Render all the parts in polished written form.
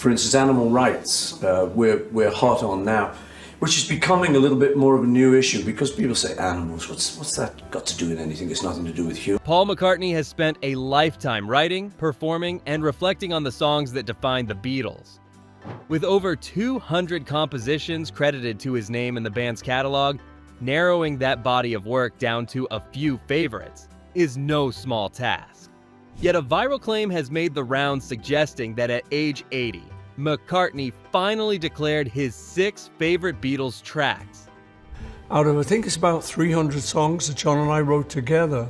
For instance, animal rights, we're hot on now, which is becoming a little bit more of a new issue because people say animals, what's that got to do with anything? It's nothing to do with humans. Paul McCartney has spent a lifetime writing, performing, and reflecting on the songs that define the Beatles. With over 200 compositions credited to his name in the band's catalog, narrowing that body of work down to a few favorites is no small task. Yet a viral claim has made the rounds suggesting that at age 80, McCartney finally declared his 6 favorite Beatles tracks. Out of, I think it's about 300 songs that John and I wrote together,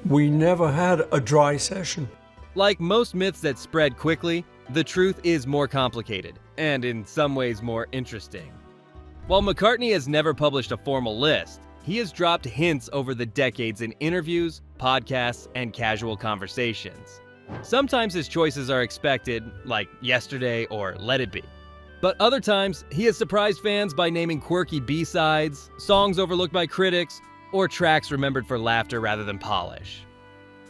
we never had a dry session. Like most myths that spread quickly, the truth is more complicated, and in some ways more interesting. While McCartney has never published a formal list, he has dropped hints over the decades in interviews, podcasts, and casual conversations. Sometimes his choices are expected, like Yesterday or Let It Be. But other times, he has surprised fans by naming quirky B-sides, songs overlooked by critics, or tracks remembered for laughter rather than polish.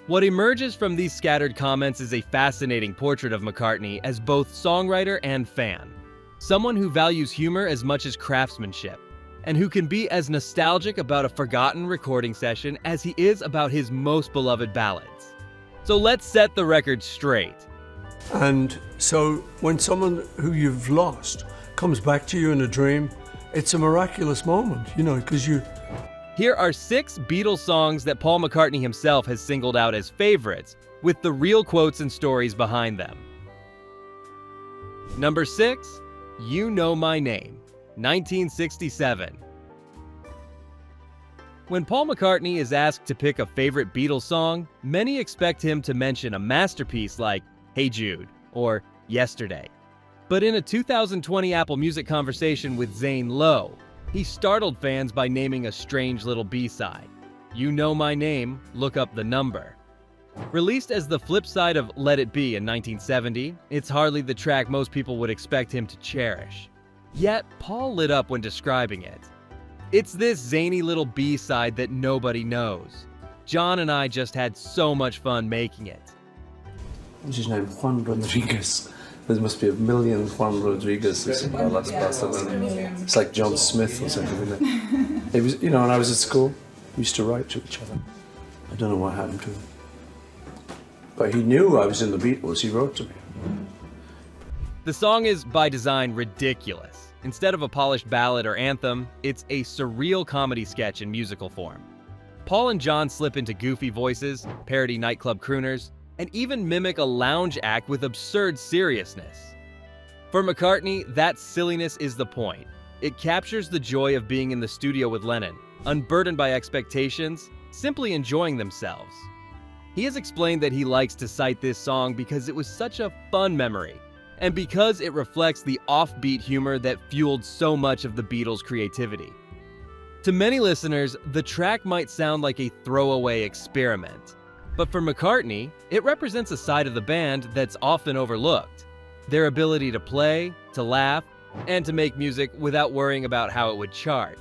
What emerges from these scattered comments is a fascinating portrait of McCartney as both songwriter and fan. Someone who values humor as much as craftsmanship, and who can be as nostalgic about a forgotten recording session as he is about his most beloved ballads. So let's set the record straight. And so when someone who you've lost comes back to you in a dream, it's a miraculous moment, because you... Here are 6 Beatles songs that Paul McCartney himself has singled out as favorites, with the real quotes and stories behind them. Number 6, You Know My Name, 1967. When Paul McCartney is asked to pick a favorite Beatles song, many expect him to mention a masterpiece like Hey Jude or Yesterday. But in a 2020 Apple Music conversation with Zane Lowe, he startled fans by naming a strange little B-side. You Know My Name, Look Up the Number. Released as the flip side of Let It Be in 1970, it's hardly the track most people would expect him to cherish. Yet, Paul lit up when describing it. It's this zany little B-side that nobody knows. John and I just had so much fun making it. What's his name? Juan Rodriguez. There must be a million Juan Rodriguez. It's like John Smith or something, isn't it? It was, when I was at school, we used to write to each other. I don't know what happened to him. But he knew I was in the Beatles, he wrote to me. The song is, by design, ridiculous. Instead of a polished ballad or anthem, it's a surreal comedy sketch in musical form. Paul and John slip into goofy voices, parody nightclub crooners, and even mimic a lounge act with absurd seriousness. For McCartney, that silliness is the point. It captures the joy of being in the studio with Lennon, unburdened by expectations, simply enjoying themselves. He has explained that he likes to cite this song because it was such a fun memory, and because it reflects the offbeat humor that fueled so much of the Beatles' creativity. To many listeners, the track might sound like a throwaway experiment, but for McCartney, it represents a side of the band that's often overlooked: their ability to play, to laugh, and to make music without worrying about how it would chart.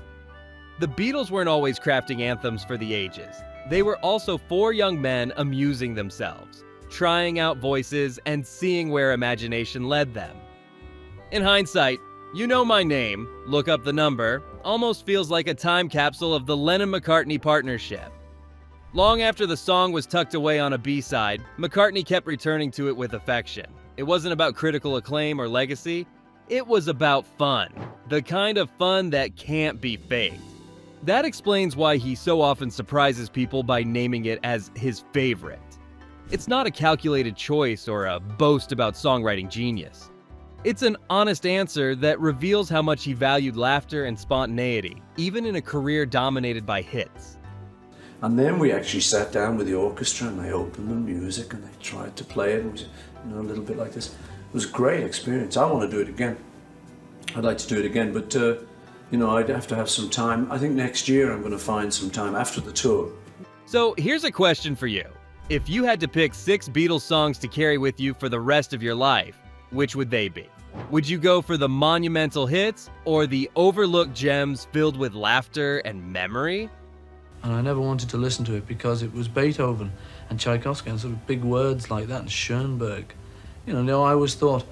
The Beatles weren't always crafting anthems for the ages. They were also 4 young men amusing themselves, trying out voices and seeing where imagination led them. In hindsight, You Know My Name, Look Up the Number almost feels like a time capsule of the Lennon-McCartney partnership. Long after the song was tucked away on a B-side, McCartney kept returning to it with affection. It wasn't about critical acclaim or legacy, it was about fun. The kind of fun that can't be faked. That explains why he so often surprises people by naming it as his favorite. It's not a calculated choice or a boast about songwriting genius. It's an honest answer that reveals how much he valued laughter and spontaneity, even in a career dominated by hits. And then we actually sat down with the orchestra and they opened the music and they tried to play it. It was, a little bit like this. It was a great experience. I want to do it again. I'd like to do it again, but I'd have to have some time. I think next year I'm going to find some time after the tour. So here's a question for you. If you had to pick 6 Beatles songs to carry with you for the rest of your life, which would they be? Would you go for the monumental hits or the overlooked gems filled with laughter and memory? And I never wanted to listen to it because it was Beethoven and Tchaikovsky and sort of big words like that and Schoenberg. I always thought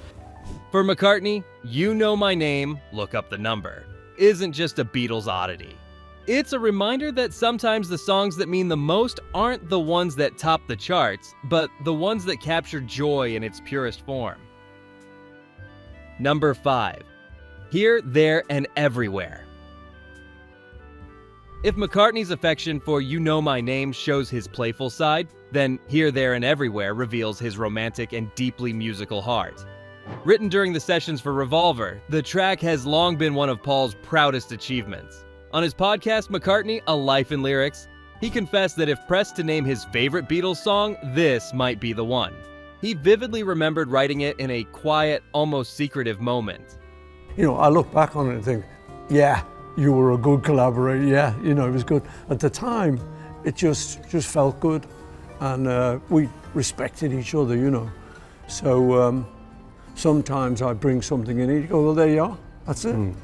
For McCartney, You Know My Name, Look Up the Number, isn't just a Beatles oddity. It's a reminder that sometimes the songs that mean the most aren't the ones that top the charts, but the ones that capture joy in its purest form. Number 5. Here, There, and Everywhere. If McCartney's affection for You Know My Name shows his playful side, then Here, There, and Everywhere reveals his romantic and deeply musical heart. Written during the sessions for Revolver, the track has long been one of Paul's proudest achievements. On his podcast, McCartney, A Life in Lyrics, he confessed that if pressed to name his favorite Beatles song, this might be the one. He vividly remembered writing it in a quiet, almost secretive moment. I look back on it and think, yeah, you were a good collaborator, yeah, it was good. At the time, it just felt good, and we respected each other, So sometimes I bring something in, you go, well, there you are, that's it.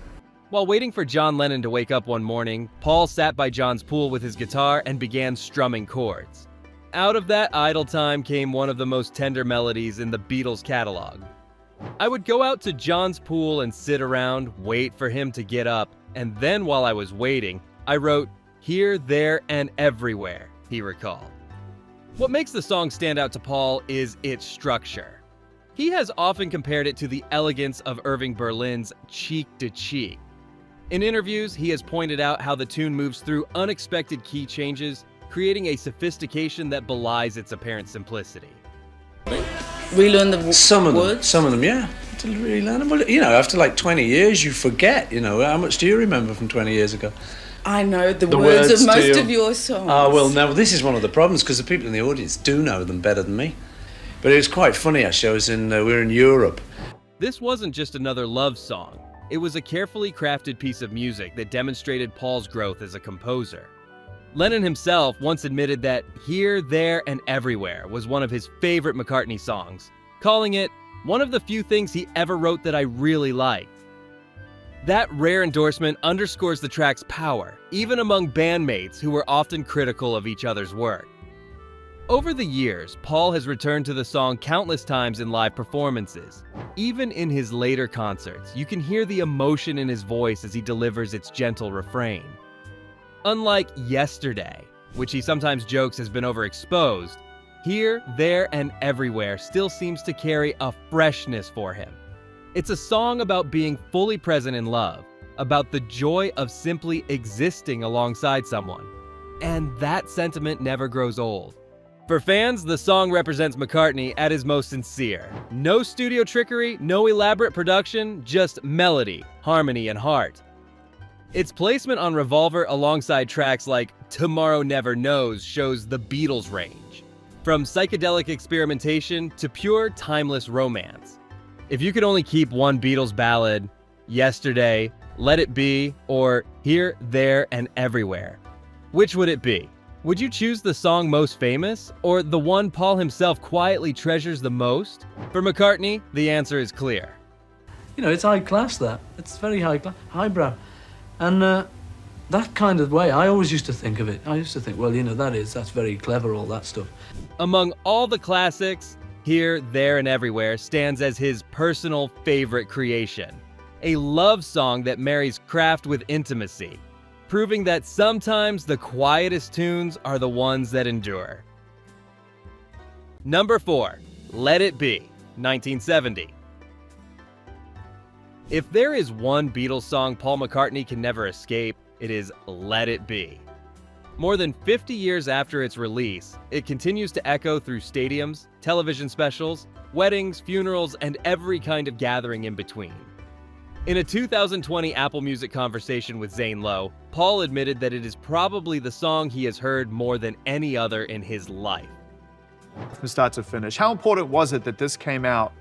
While waiting for John Lennon to wake up one morning, Paul sat by John's pool with his guitar and began strumming chords. Out of that idle time came one of the most tender melodies in the Beatles catalog. I would go out to John's pool and sit around, wait for him to get up, and then while I was waiting, I wrote, Here, There, and Everywhere, he recalled. What makes the song stand out to Paul is its structure. He has often compared it to the elegance of Irving Berlin's Cheek to Cheek. In interviews, he has pointed out how the tune moves through unexpected key changes, creating a sophistication that belies its apparent simplicity. Relearn the words? Some of them, yeah. To relearn them. Well, after like 20 years, you forget, how much do you remember from 20 years ago? I know the words of most of your songs. Oh, well, no, this is one of the problems, because the people in the audience do know them better than me. But it was quite funny, actually. We were in Europe. This wasn't just another love song. It was a carefully crafted piece of music that demonstrated Paul's growth as a composer. Lennon himself once admitted that Here, There, and Everywhere was one of his favorite McCartney songs, calling it one of the few things he ever wrote that I really liked. That rare endorsement underscores the track's power, even among bandmates who were often critical of each other's work. Over the years, Paul has returned to the song countless times in live performances. Even in his later concerts, you can hear the emotion in his voice as he delivers its gentle refrain. Unlike Yesterday, which he sometimes jokes has been overexposed, Here, There, and Everywhere still seems to carry a freshness for him. It's a song about being fully present in love, about the joy of simply existing alongside someone. And that sentiment never grows old. For fans, the song represents McCartney at his most sincere. No studio trickery, no elaborate production, just melody, harmony, and heart. Its placement on Revolver alongside tracks like Tomorrow Never Knows shows the Beatles' range. From psychedelic experimentation to pure, timeless romance. If you could only keep one Beatles ballad, Yesterday, Let It Be, or Here, There, and Everywhere, which would it be? Would you choose the song most famous, or the one Paul himself quietly treasures the most? For McCartney, the answer is clear. It's high class, that. It's very high class, highbrow. And that kind of way, I always used to think of it. I used to think, well, that's very clever, all that stuff. Among all the classics, Here, There, and Everywhere stands as his personal favorite creation. A love song that marries craft with intimacy, proving that sometimes the quietest tunes are the ones that endure. Number 4, Let It Be, 1970. If there is one Beatles song Paul McCartney can never escape, it is Let It Be. More than 50 years after its release, it continues to echo through stadiums, television specials, weddings, funerals, and every kind of gathering in between. In a 2020 Apple Music conversation with Zane Lowe, Paul admitted that it is probably the song he has heard more than any other in his life. From start to finish, how important was it that this came out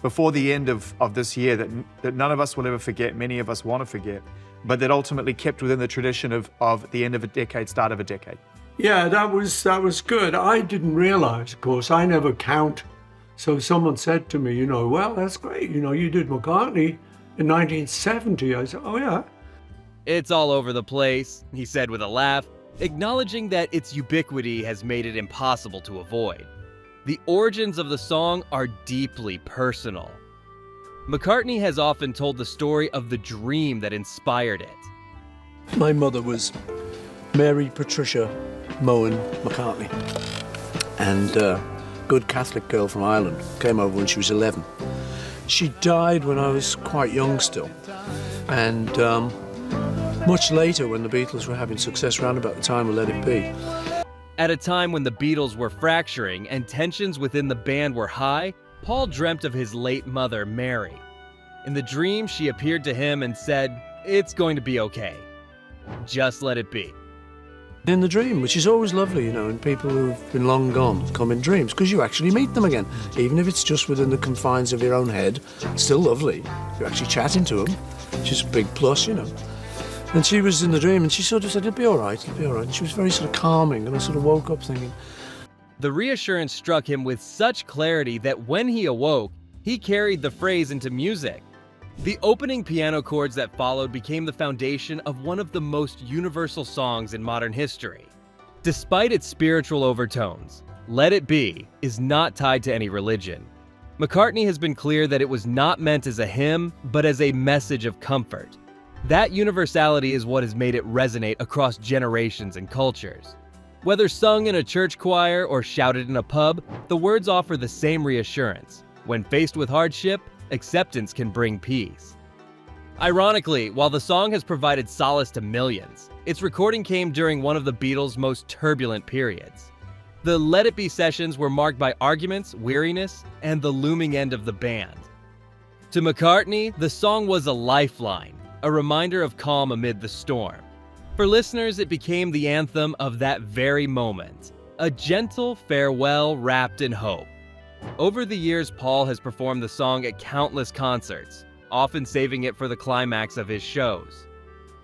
before the end of this year that none of us will ever forget, many of us want to forget, but that ultimately kept within the tradition of the end of a decade, start of a decade? Yeah, that was good. I didn't realize, of course, I never count. So someone said to me, well, that's great. You did McCartney in 1970. I said, oh yeah. It's all over the place, he said with a laugh, acknowledging that its ubiquity has made it impossible to avoid. The origins of the song are deeply personal. McCartney has often told the story of the dream that inspired it. My mother was Mary Patricia Mohan McCartney, and a good Catholic girl from Ireland, came over when she was 11. She died when I was quite young still, and much later when the Beatles were having success around about the time of Let It Be. At a time when the Beatles were fracturing and tensions within the band were high, Paul dreamt of his late mother, Mary. In the dream, she appeared to him and said, "It's going to be okay. Just let it be." In the dream, which is always lovely, you know, and people who've been long gone come in dreams, because you actually meet them again. Even if it's just within the confines of your own head, it's still lovely. You're actually chatting to them, which is a big plus, you know. And she was in the dream, and she sort of said, it'll be all right, it'll be all right. And she was very sort of calming, and I sort of woke up thinking... The reassurance struck him with such clarity that when he awoke, he carried the phrase into music. The opening piano chords that followed became the foundation of one of the most universal songs in modern history. Despite its spiritual overtones, Let It Be is not tied to any religion. McCartney has been clear that it was not meant as a hymn, but as a message of comfort. That universality is what has made it resonate across generations and cultures. Whether sung in a church choir or shouted in a pub, the words offer the same reassurance. When faced with hardship, acceptance can bring peace. Ironically, while the song has provided solace to millions, its recording came during one of the Beatles' most turbulent periods. The Let It Be sessions were marked by arguments, weariness, and the looming end of the band. To McCartney, the song was a lifeline, a reminder of calm amid the storm. For listeners, it became the anthem of that very moment, a gentle farewell wrapped in hope. Over the years, Paul has performed the song at countless concerts, often saving it for the climax of his shows.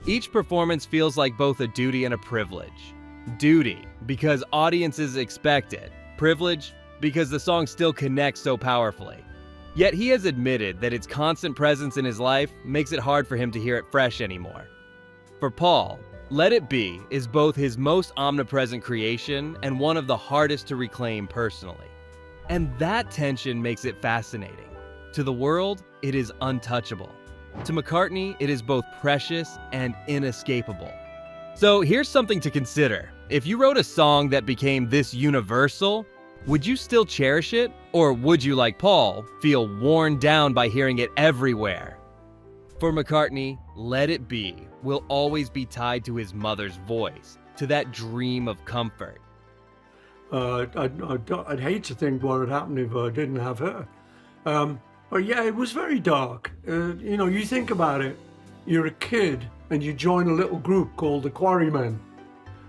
Each performance feels like both a duty and a privilege. Duty, because audiences expect it. Privilege, because the song still connects so powerfully. Yet he has admitted that its constant presence in his life makes it hard for him to hear it fresh anymore. For Paul, Let It Be is both his most omnipresent creation and one of the hardest to reclaim personally. And that tension makes it fascinating. To the world, it is untouchable. To McCartney, it is both precious and inescapable. So here's something to consider. If you wrote a song that became this universal, would you still cherish it? Or would you, like Paul, feel worn down by hearing it everywhere? For McCartney, Let It Be will always be tied to his mother's voice, to that dream of comfort. I'd hate to think what would happen if I didn't have her. But yeah, it was very dark. You know, you think about it, you're a kid and you join a little group called the Quarrymen,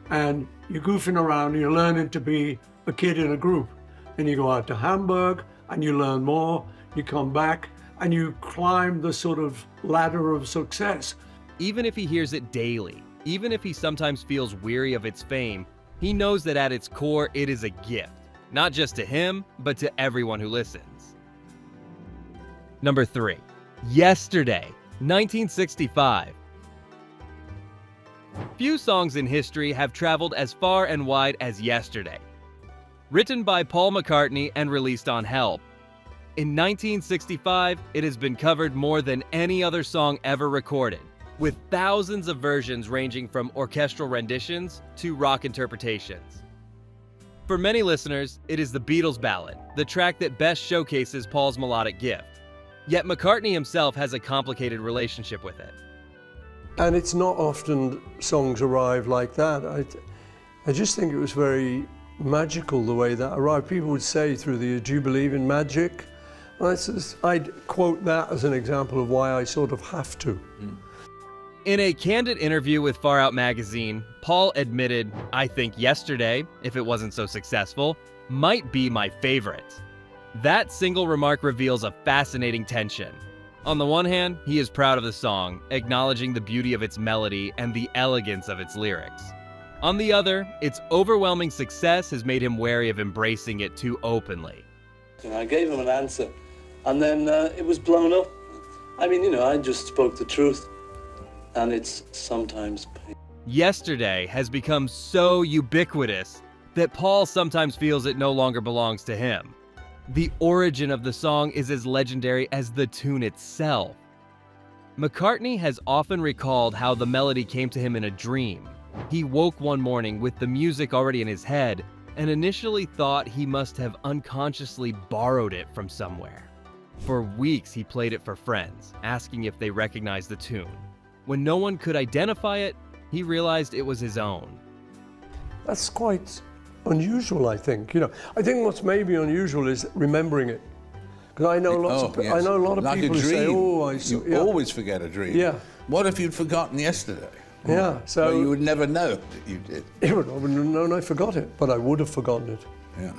and you're goofing around and you're learning to be a kid in a group. And you go out to Hamburg and you learn more, you come back and you climb the sort of ladder of success. Even if he hears it daily, even if he sometimes feels weary of its fame, he knows that at its core it is a gift, not just to him, but to everyone who listens. Number 3. Yesterday, 1965. Few songs in history have traveled as far and wide as Yesterday. Written by Paul McCartney and released on Help. In 1965, it has been covered more than any other song ever recorded, with thousands of versions ranging from orchestral renditions to rock interpretations. For many listeners, it is the Beatles ballad, the track that best showcases Paul's melodic gift. Yet McCartney himself has a complicated relationship with it. And it's not often songs arrive like that. I just think it was very magical the way that arrived. People would say through the "Do you believe in magic?" I'd quote that as an example of why I sort of have to. In a candid interview with Far Out magazine, Paul admitted, "I think Yesterday, if it wasn't so successful, might be my favorite." That single remark reveals a fascinating tension. On the one hand, he is proud of the song, acknowledging the beauty of its melody and the elegance of its lyrics. On the other, its overwhelming success has made him wary of embracing it too openly. I gave him an answer, and then it was blown up. I mean, you know, I just spoke the truth, and it's sometimes pain. Yesterday has become so ubiquitous that Paul sometimes feels it no longer belongs to him. The origin of the song is as legendary as the tune itself. McCartney has often recalled how the melody came to him in a dream. He woke one morning with the music already in his head and initially thought he must have unconsciously borrowed it from somewhere. For weeks he played it for friends, asking if they recognized the tune. When no one could identify it, he realized it was his own. That's quite unusual, I think. I think what's maybe unusual is remembering it. Because I know I know a lot of like people who say, "Oh, you always forget a dream." Yeah. What if you'd forgotten yesterday? Yeah. So well, you would never know that you did. I wouldn't have known I forgot it, but I would have forgotten it. Yeah.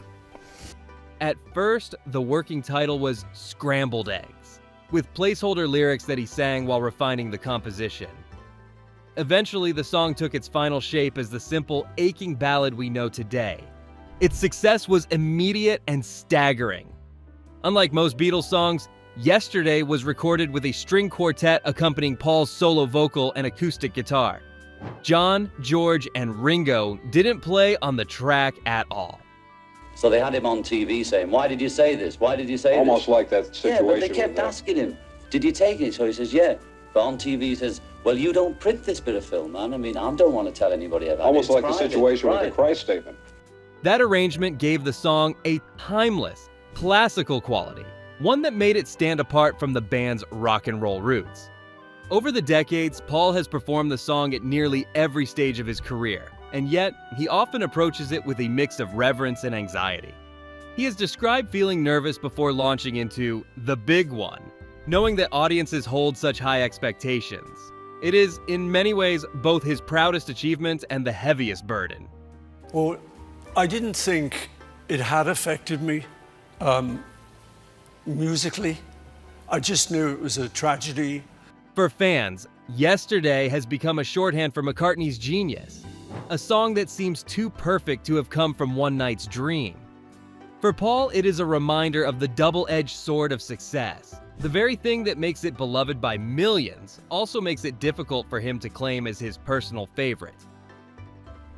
At first, the working title was Scrambled Eggs, with placeholder lyrics that he sang while refining the composition. Eventually, the song took its final shape as the simple, aching ballad we know today. Its success was immediate and staggering. Unlike most Beatles songs, Yesterday was recorded with a string quartet accompanying Paul's solo vocal and acoustic guitar. John, George, and Ringo didn't play on the track at all. So they had him on TV saying, "Why did you say this? Why did you say Almost this?" like that situation. Yeah, but they kept asking him, "Did you take it?" So he says, "Yeah." But on TV he says, "Well, you don't print this bit of film, man. I mean, I don't want to tell anybody about it. Almost It's like private, the situation with the right." Christ statement. That arrangement gave the song a timeless, classical quality, one that made it stand apart from the band's rock and roll roots. Over the decades, Paul has performed the song at nearly every stage of his career, and yet he often approaches it with a mix of reverence and anxiety. He has described feeling nervous before launching into the big one, knowing that audiences hold such high expectations. It is, in many ways, both his proudest achievement and the heaviest burden. Well, I didn't think it had affected me musically. I just knew it was a tragedy. For fans, Yesterday has become a shorthand for McCartney's genius, a song that seems too perfect to have come from one night's dream. For Paul, it is a reminder of the double-edged sword of success. The very thing that makes it beloved by millions also makes it difficult for him to claim as his personal favorite.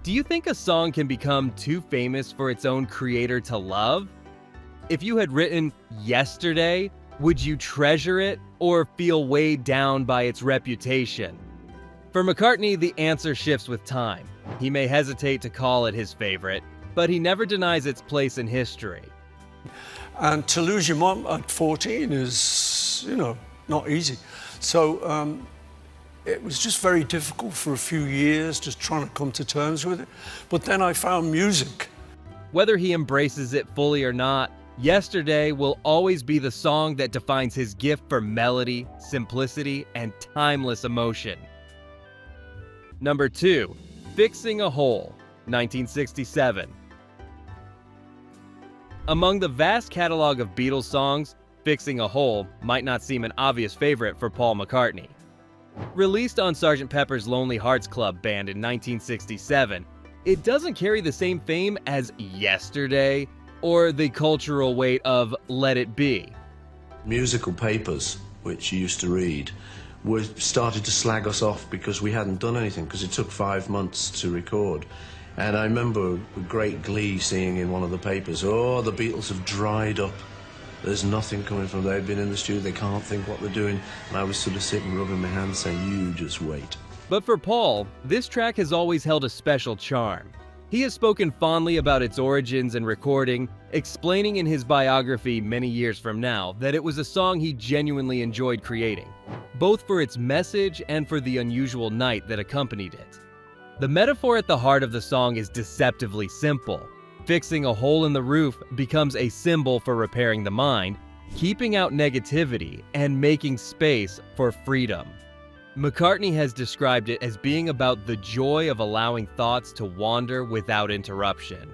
Do you think a song can become too famous for its own creator to love? If you had written Yesterday, would you treasure it or feel weighed down by its reputation? For McCartney, the answer shifts with time. He may hesitate to call it his favorite, but he never denies its place in history. And to lose your mom at 14 is, not easy. So it was just very difficult for a few years, just trying to come to terms with it. But then I found music. Whether he embraces it fully or not, Yesterday will always be the song that defines his gift for melody, simplicity, and timeless emotion. Number 2, Fixing a Hole, 1967. Among the vast catalog of Beatles songs, Fixing a Hole might not seem an obvious favorite for Paul McCartney. Released on Sgt. Pepper's Lonely Hearts Club Band in 1967, it doesn't carry the same fame as Yesterday or the cultural weight of Let It Be. Musical papers, which you used to read, started to slag us off because we hadn't done anything, because it took 5 months to record. And I remember with great glee seeing in one of the papers, "Oh, the Beatles have dried up. There's nothing coming from them. They've been in the studio, they can't think what they're doing." And I was sort of sitting rubbing my hands saying, "You just wait." But for Paul, this track has always held a special charm. He has spoken fondly about its origins and recording, explaining in his biography many years from now that it was a song he genuinely enjoyed creating, both for its message and for the unusual night that accompanied it. The metaphor at the heart of the song is deceptively simple. Fixing a hole in the roof becomes a symbol for repairing the mind, keeping out negativity, and making space for freedom. McCartney has described it as being about the joy of allowing thoughts to wander without interruption.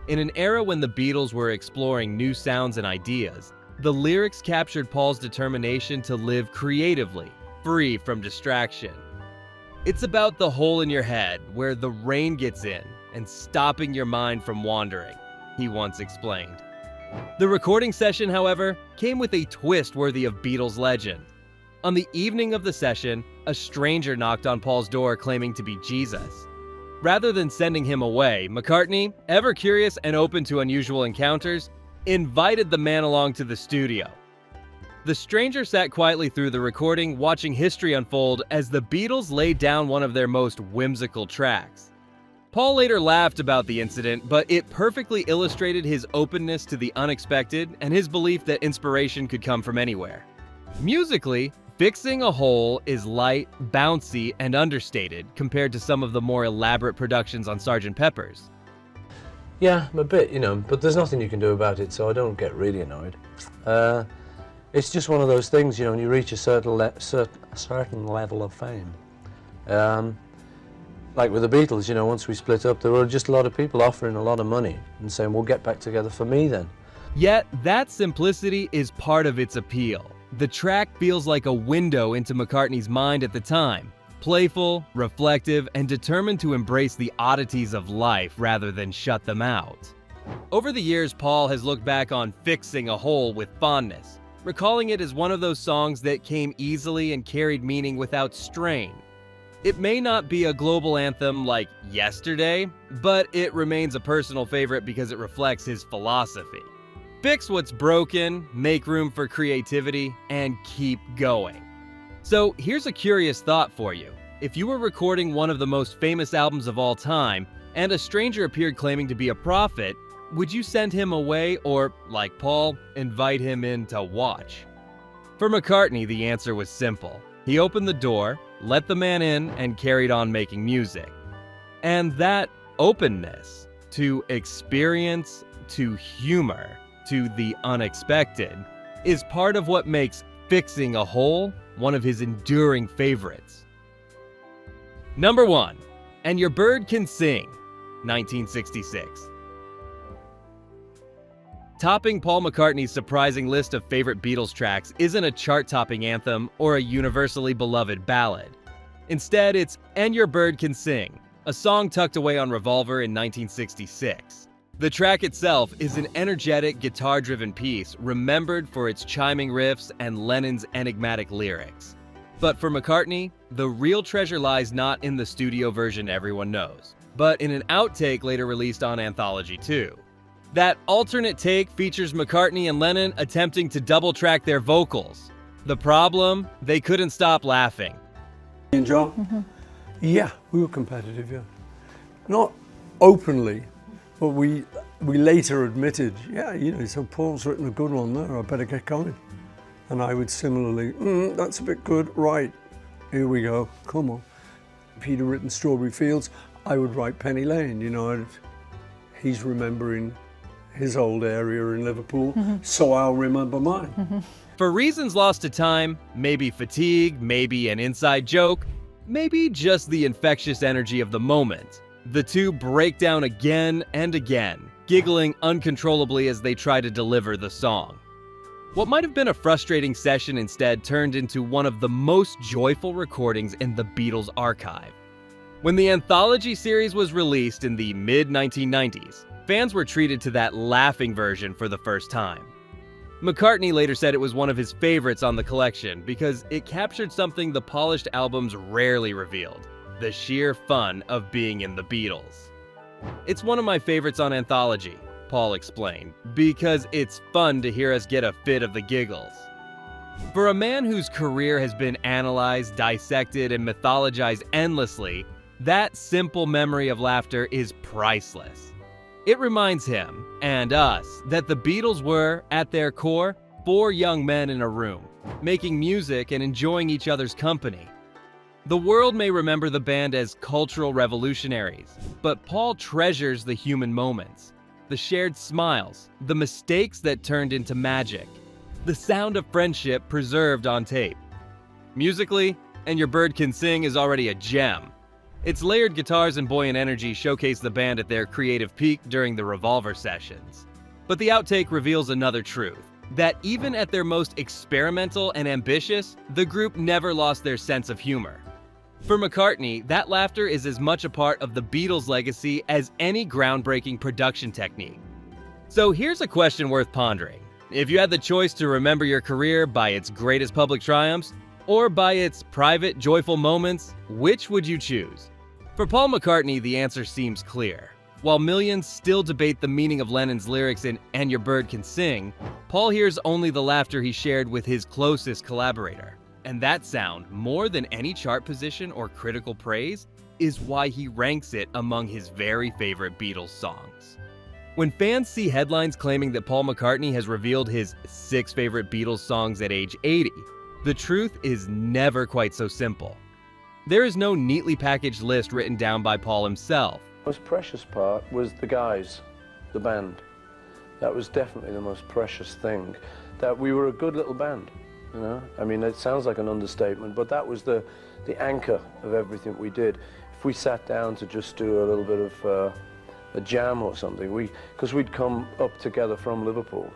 In an era when the Beatles were exploring new sounds and ideas, the lyrics captured Paul's determination to live creatively, free from distraction. It's about the hole in your head where the rain gets in and stopping your mind from wandering, he once explained. The recording session, however, came with a twist worthy of Beatles legend. On the evening of the session, a stranger knocked on Paul's door claiming to be Jesus. Rather than sending him away, McCartney, ever curious and open to unusual encounters, invited the man along to the studio. The stranger sat quietly through the recording, watching history unfold as the Beatles laid down one of their most whimsical tracks. Paul later laughed about the incident, but it perfectly illustrated his openness to the unexpected and his belief that inspiration could come from anywhere. Musically, Fixing a Hole is light, bouncy, and understated compared to some of the more elaborate productions on Sgt. Pepper's. Yeah, a bit, but there's nothing you can do about it, so I don't get really annoyed. It's just one of those things, when you reach a certain level of fame. Like with the Beatles, once we split up, there were just a lot of people offering a lot of money and saying, we'll get back together for me then. Yet, that simplicity is part of its appeal. The track feels like a window into McCartney's mind at the time, playful, reflective, and determined to embrace the oddities of life rather than shut them out. Over the years, Paul has looked back on Fixing a Hole with fondness, recalling it as one of those songs that came easily and carried meaning without strain. It may not be a global anthem like Yesterday, but it remains a personal favorite because it reflects his philosophy. Fix what's broken, make room for creativity, and keep going. So here's a curious thought for you. If you were recording one of the most famous albums of all time, and a stranger appeared claiming to be a prophet, would you send him away or, like Paul, invite him in to watch? For McCartney, the answer was simple. He opened the door, let the man in, and carried on making music. And that openness to experience, to humor, to the unexpected, is part of what makes Fixing a Hole one of his enduring favorites. Number 1, And Your Bird Can Sing, 1966. Topping Paul McCartney's surprising list of favorite Beatles tracks isn't a chart-topping anthem or a universally beloved ballad. Instead, it's And Your Bird Can Sing, a song tucked away on Revolver in 1966. The track itself is an energetic, guitar-driven piece remembered for its chiming riffs and Lennon's enigmatic lyrics. But for McCartney, the real treasure lies not in the studio version everyone knows, but in an outtake later released on Anthology 2. That alternate take features McCartney and Lennon attempting to double-track their vocals. The problem? They couldn't stop laughing. And John? Mm-hmm. Yeah, we were competitive, yeah. Not openly, but we later admitted, so Paul's written a good one there, I better get going. And I would similarly, that's a bit good, right, here we go, come on. If he'd have written Strawberry Fields, I would write Penny Lane, he's remembering his old area in Liverpool, so I'll remember mine. For reasons lost to time, maybe fatigue, maybe an inside joke, maybe just the infectious energy of the moment, the two break down again and again, giggling uncontrollably as they try to deliver the song. What might have been a frustrating session instead turned into one of the most joyful recordings in the Beatles' archive. When the Anthology series was released in the mid-1990s, fans were treated to that laughing version for the first time. McCartney later said it was one of his favorites on the collection because it captured something the polished albums rarely revealed: the sheer fun of being in the Beatles. It's one of my favorites on Anthology, Paul explained, because it's fun to hear us get a fit of the giggles. For a man whose career has been analyzed, dissected, and mythologized endlessly, that simple memory of laughter is priceless. It reminds him, and us, that the Beatles were, at their core, 4 young men in a room, making music and enjoying each other's company. The world may remember the band as cultural revolutionaries, but Paul treasures the human moments, the shared smiles, the mistakes that turned into magic, the sound of friendship preserved on tape. Musically, And Your Bird Can Sing is already a gem. Its layered guitars and buoyant energy showcase the band at their creative peak during the Revolver sessions. But the outtake reveals another truth, that even at their most experimental and ambitious, the group never lost their sense of humor. For McCartney, that laughter is as much a part of the Beatles' legacy as any groundbreaking production technique. So here's a question worth pondering. If you had the choice to remember your career by its greatest public triumphs, or by its private, joyful moments, which would you choose? For Paul McCartney, the answer seems clear. While millions still debate the meaning of Lennon's lyrics in And Your Bird Can Sing, Paul hears only the laughter he shared with his closest collaborator. And that sound, more than any chart position or critical praise, is why he ranks it among his very favorite Beatles songs. When fans see headlines claiming that Paul McCartney has revealed his 6 favorite Beatles songs at age 80, the truth is never quite so simple. There is no neatly packaged list written down by Paul himself. The most precious part was the guys, the band. That was definitely the most precious thing, that we were a good little band, you know? I mean, it sounds like an understatement, but that was the anchor of everything we did. If we sat down to just do a little bit of a jam or something, because we'd come up together from Liverpool.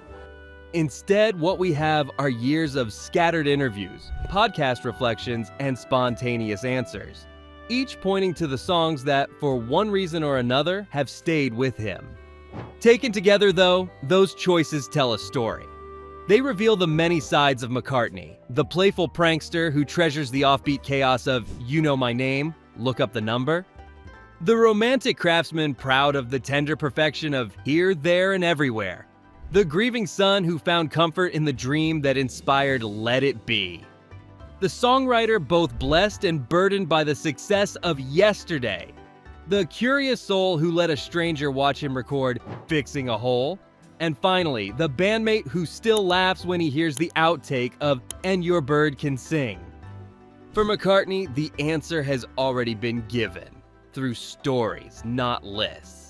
Instead, what we have are years of scattered interviews, podcast reflections, and spontaneous answers, each pointing to the songs that, for one reason or another, have stayed with him. Taken together, though, those choices tell a story. They reveal the many sides of McCartney, the playful prankster who treasures the offbeat chaos of You Know My Name, Look Up the Number, the romantic craftsman proud of the tender perfection of Here, There, and Everywhere, the grieving son who found comfort in the dream that inspired Let It Be, the songwriter both blessed and burdened by the success of Yesterday, the curious soul who let a stranger watch him record Fixing a Hole, and finally, the bandmate who still laughs when he hears the outtake of And Your Bird Can Sing. For McCartney, the answer has already been given, through stories, not lists.